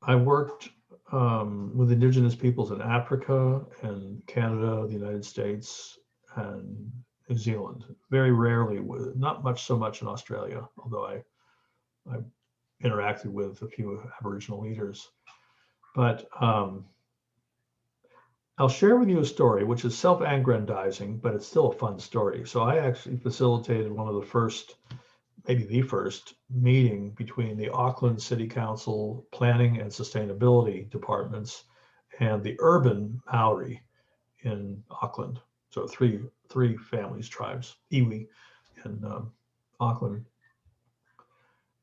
I worked with Indigenous peoples in Africa and Canada, the United States, and New Zealand. Very rarely, with not much so much in Australia, although I interacted with a few Aboriginal leaders. But I'll share with you a story which is self-aggrandizing, but it's still a fun story. So I actually facilitated one of the first, maybe the first meeting between the Auckland City Council Planning and Sustainability Departments and the urban Maori in Auckland. So three families, tribes, iwi in Auckland.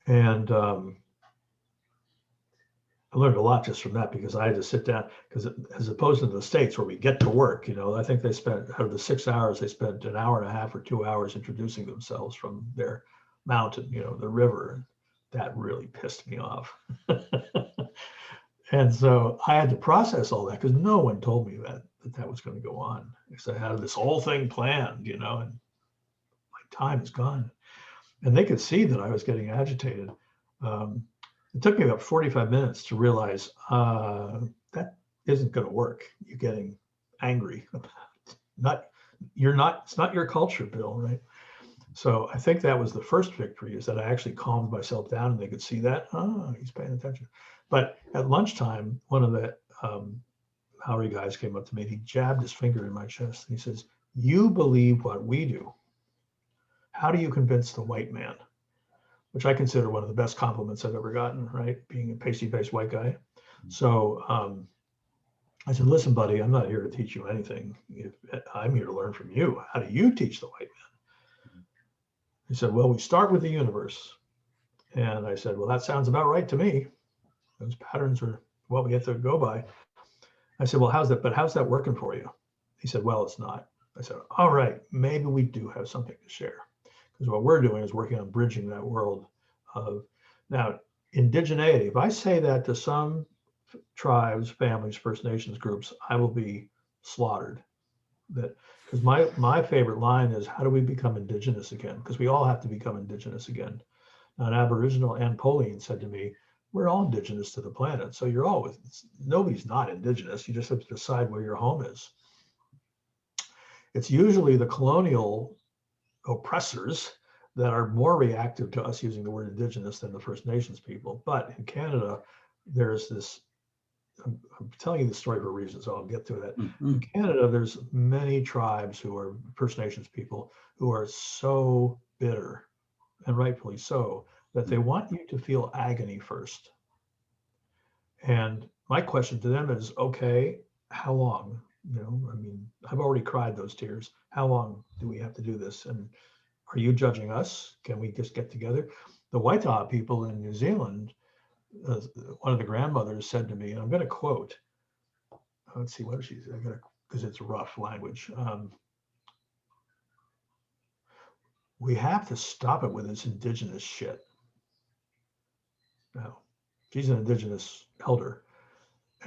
And I learned a lot just from that because I had to sit down, because as opposed to the States where we get to work, I think they spent, out of the 6 hours, they spent an hour and a half or 2 hours introducing themselves from their mountain, the river. And that really pissed me off. And so I had to process all that because no one told me that was going to go on. Because I had this whole thing planned, and my time is gone. And they could see that I was getting agitated. It took me about 45 minutes to realize that isn't going to work. You're getting angry about it's not your culture, Bill, right? So I think that was the first victory, is that I actually calmed myself down and they could see that, he's paying attention. But at lunchtime, one of the Maori guys came up to me and he jabbed his finger in my chest. And he says, "You believe what we do. How do you convince the white man?" Which I consider one of the best compliments I've ever gotten, right? Being a pasty-faced white guy. So I said, "Listen, buddy, I'm not here to teach you anything. I'm here to learn from you. How do you teach the white man?" He said, "Well, we start with the universe." And I said, "Well, that sounds about right to me. Those patterns are what we have to go by." I said, "Well, how's that working for you?" He said, "Well, it's not." I said, "All right, maybe we do have something to share." Because what we're doing is working on bridging that world of now indigeneity. If I say that to some tribes, families, First Nations groups, I will be slaughtered. That because my favorite line is, "How do we become indigenous again?" Because we all have to become indigenous again. Now, an Aboriginal, Ann Pauline, said to me, "We're all indigenous to the planet. So nobody's not indigenous. You just have to decide where your home is." It's usually the colonial oppressors that are more reactive to us using the word indigenous than the First Nations people. But in Canada, there's this, I'm telling you the story for a reason, so I'll get to that. Mm-hmm. In Canada, there's many tribes who are First Nations people who are so bitter, and rightfully so, that they want you to feel agony first. And my question to them is, okay, how long? I've already cried those tears. How long do we have to do this? And are you judging us? Can we just get together? The Waitaha people in New Zealand, one of the grandmothers said to me, and I'm going to quote, let's see, what she said, because it's rough language. "We have to stop it with this indigenous shit." Now, she's an indigenous elder.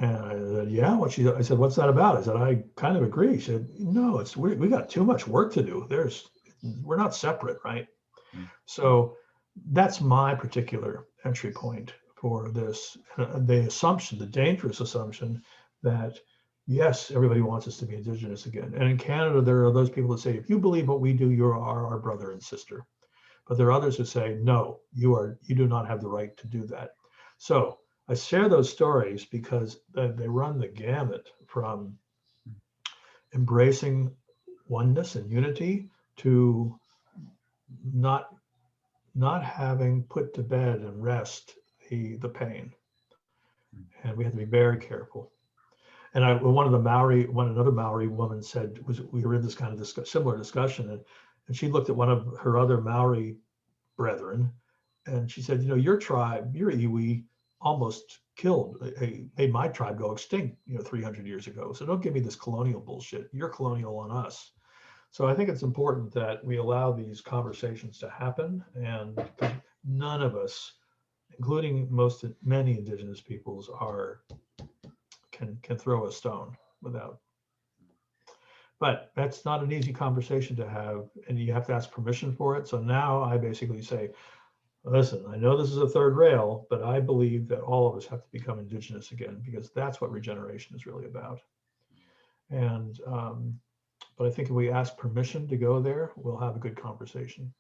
And I said, "Yeah, I said, what's that about?" I said, "I kind of agree." She said, "No, we got too much work to do. We're not separate, right?" So that's my particular entry point for this. The dangerous assumption that, yes, everybody wants us to be indigenous again. And in Canada, there are those people that say, "If you believe what we do, you are our brother and sister." But there are others who say, "No, you do not have the right to do that." So I share those stories because they run the gamut from embracing oneness and unity to not having put to bed and rest the pain. And we have to be very careful. And another Maori woman said, we were in this kind of similar discussion, and she looked at one of her other Maori brethren, and she said, "Your tribe, your iwi, almost made my tribe go extinct, 300 years ago. So don't give me this colonial bullshit. You're colonial on us." So I think it's important that we allow these conversations to happen, and none of us, including many indigenous peoples, can throw a stone without. But that's not an easy conversation to have, and you have to ask permission for it. So now I basically say, listen, I know this is a third rail, but I believe that all of us have to become indigenous again, because that's what regeneration is really about. And but I think if we ask permission to go there, we'll have a good conversation.